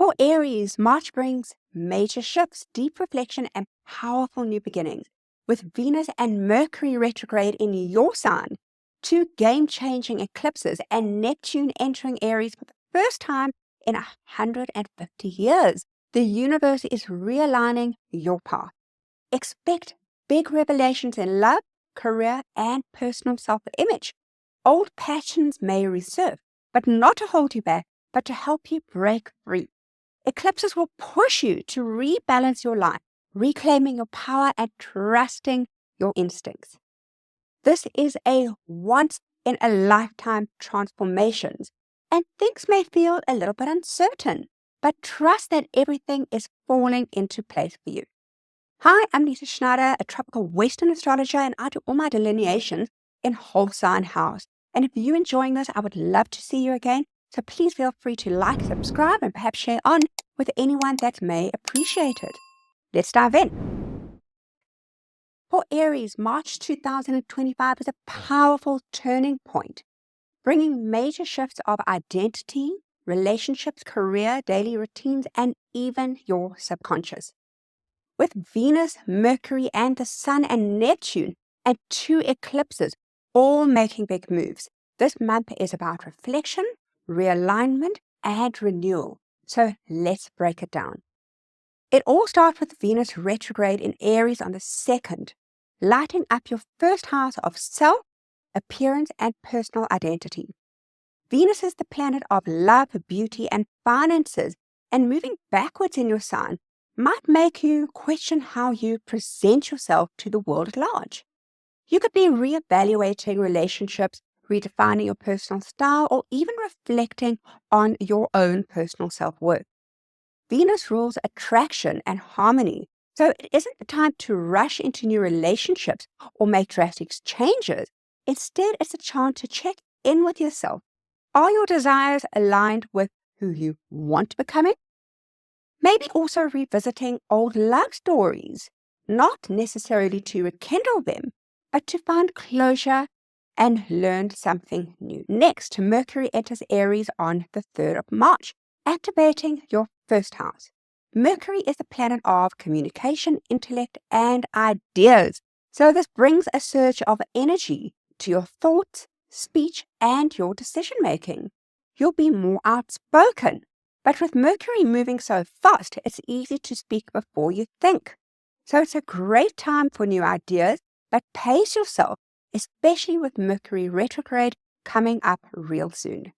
For Aries, March brings major shifts, deep reflection, and powerful new beginnings. With Venus and Mercury retrograde in your sign, two game-changing eclipses, and Neptune entering Aries for the first time in 150 years, the universe is realigning your path. Expect big revelations in love, career, and personal self-image. Old passions may resurface, but not to hold you back, but to help you break free. Eclipses will push you to rebalance your life, reclaiming your power and trusting your instincts. This is a once-in-a-lifetime transformation, and things may feel a little bit uncertain, but trust that everything is falling into place for you. Hi, I'm Lisa Schneider, a tropical Western astrologer, and I do all my delineations in whole sign house. And if you're enjoying this, I would love to see you again. So please feel free to like, subscribe, and perhaps share on with anyone that may appreciate it. Let's dive in. For Aries, March 2025 is a powerful turning point, bringing major shifts of identity, relationships, career, daily routines, and even your subconscious. With Venus, Mercury, and the Sun and Neptune, and two eclipses all making big moves, this month is about reflection, realignment, and renewal. So let's break it down. It all starts with Venus retrograde in Aries on the 2nd, lighting up your first house of self, appearance, and personal identity. Venus is the planet of love, beauty, and finances, and moving backwards in your sign might make you question how you present yourself to the world at large. You could be reevaluating relationships, redefining your personal style, or even reflecting on your own personal self-worth. Venus rules attraction and harmony, so it isn't the time to rush into new relationships or make drastic changes. Instead, it's a chance to check in with yourself. Are your desires aligned with who you want to become? Maybe also revisiting old love stories, not necessarily to rekindle them, but to find closure and learn something new. Next, Mercury enters Aries on the 3rd of March, activating your first house. Mercury is the planet of communication, intellect, and ideas. So this brings a surge of energy to your thoughts, speech, and your decision-making. You'll be more outspoken. But with Mercury moving so fast, it's easy to speak before you think. So it's a great time for new ideas, but pace yourself, especially with Mercury retrograde coming up real soon.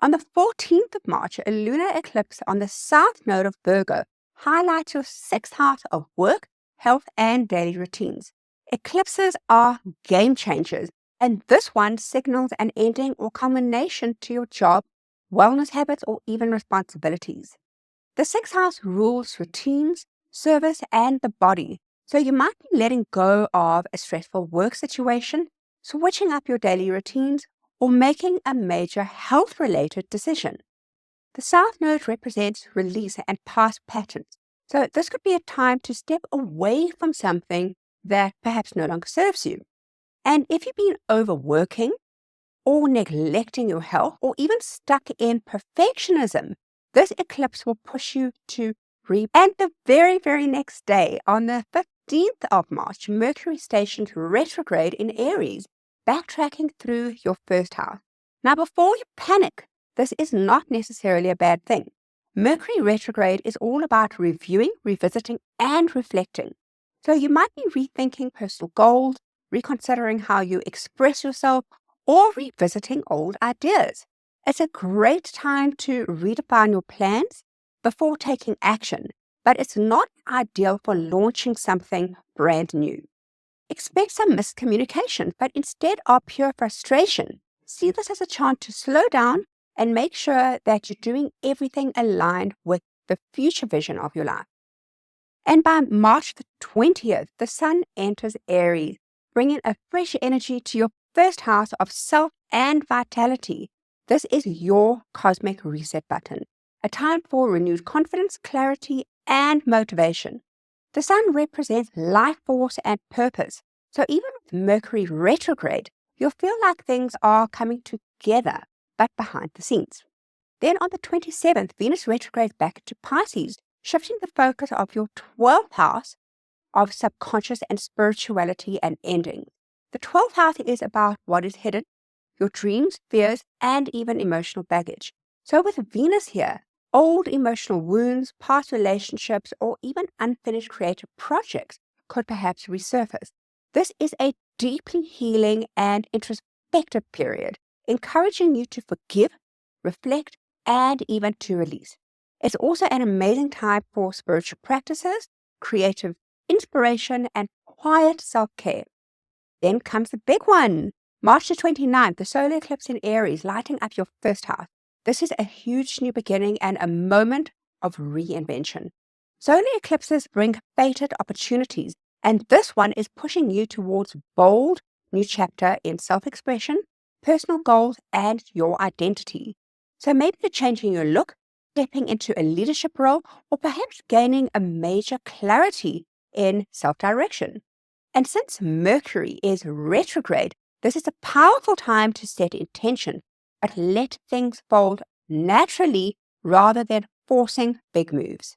On the 14th of March, a lunar eclipse on the south node of Virgo highlights your 6th house of work, health, and daily routines. Eclipses are game changers, and this one signals an ending or culmination to your job, wellness habits, or even responsibilities. The 6th house rules routines, service, and the body, so you might be letting go of a stressful work situation, switching up your daily routines, or making a major health-related decision. The south node represents release and past patterns, so this could be a time to step away from something that perhaps no longer serves you. And if you've been overworking, or neglecting your health, or even stuck in perfectionism, this eclipse will push you to And the very, very next day, on the 15th of March, Mercury stations retrograde in Aries, backtracking through your first house. Now, before you panic, this is not necessarily a bad thing. Mercury retrograde is all about reviewing, revisiting, and reflecting. So you might be rethinking personal goals, reconsidering how you express yourself, or revisiting old ideas. It's a great time to redefine your plans before taking action, but it's not ideal for launching something brand new. Expect some miscommunication, but instead of pure frustration, see this as a chance to slow down and make sure that you're doing everything aligned with the future vision of your life. And by March the 20th, the Sun enters Aries, bringing a fresh energy to your first house of self and vitality. This is your cosmic reset button, a time for renewed confidence, clarity, and motivation. The Sun represents life force and purpose, so even with Mercury retrograde, you'll feel like things are coming together, but behind the scenes. Then on the 27th, Venus retrogrades back into Pisces, shifting the focus of your 12th house of subconscious and spirituality and endings. The 12th house is about what is hidden, your dreams, fears, and even emotional baggage. So with Venus here, old emotional wounds, past relationships, or even unfinished creative projects could perhaps resurface. This is a deeply healing and introspective period, encouraging you to forgive, reflect, and even to release. It's also an amazing time for spiritual practices, creative inspiration, and quiet self-care. Then comes the big one. March the 29th, the solar eclipse in Aries, lighting up your first house. This is a huge new beginning and a moment of reinvention. Solar eclipses bring fated opportunities, and this one is pushing you towards bold new chapter in self-expression, personal goals, and your identity. So maybe you're changing your look, stepping into a leadership role, or perhaps gaining a major clarity in self-direction. And since Mercury is retrograde, this is a powerful time to set intention, but let things fold naturally rather than forcing big moves.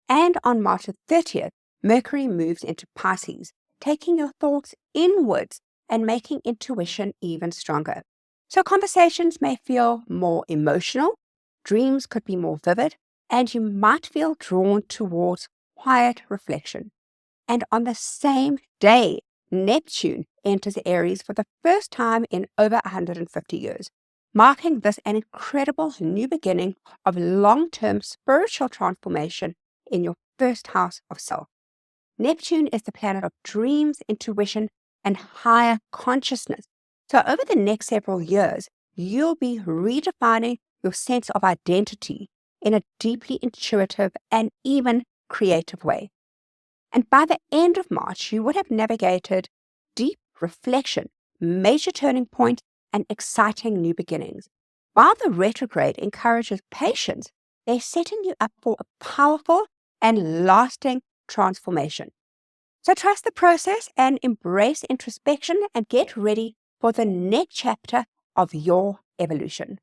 And on March 30th, Mercury moves into Pisces, taking your thoughts inwards and making intuition even stronger. So conversations may feel more emotional, dreams could be more vivid, and you might feel drawn towards quiet reflection. And on the same day, Neptune enters Aries for the first time in over 150 years, marking this an incredible new beginning of long-term spiritual transformation in your first house of self. Neptune is the planet of dreams, intuition, and higher consciousness. So over the next several years, you'll be redefining your sense of identity in a deeply intuitive and even creative way. And by the end of March, you would have navigated deep reflection, major turning points, and exciting new beginnings. While the retrograde encourages patience, they're setting you up for a powerful and lasting transformation. So trust the process and embrace introspection and get ready for the next chapter of your evolution.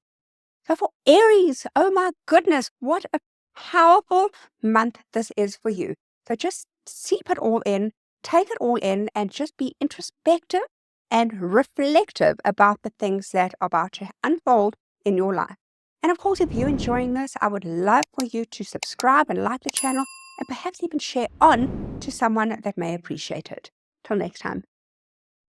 So for Aries, oh my goodness, what a powerful month this is for you. So just seep it all in, take it all in, and just be introspective and reflective about the things that are about to unfold in your life. And of course, if you're enjoying this, I would love for you to subscribe and like the channel and perhaps even share on to someone that may appreciate it. Till next time.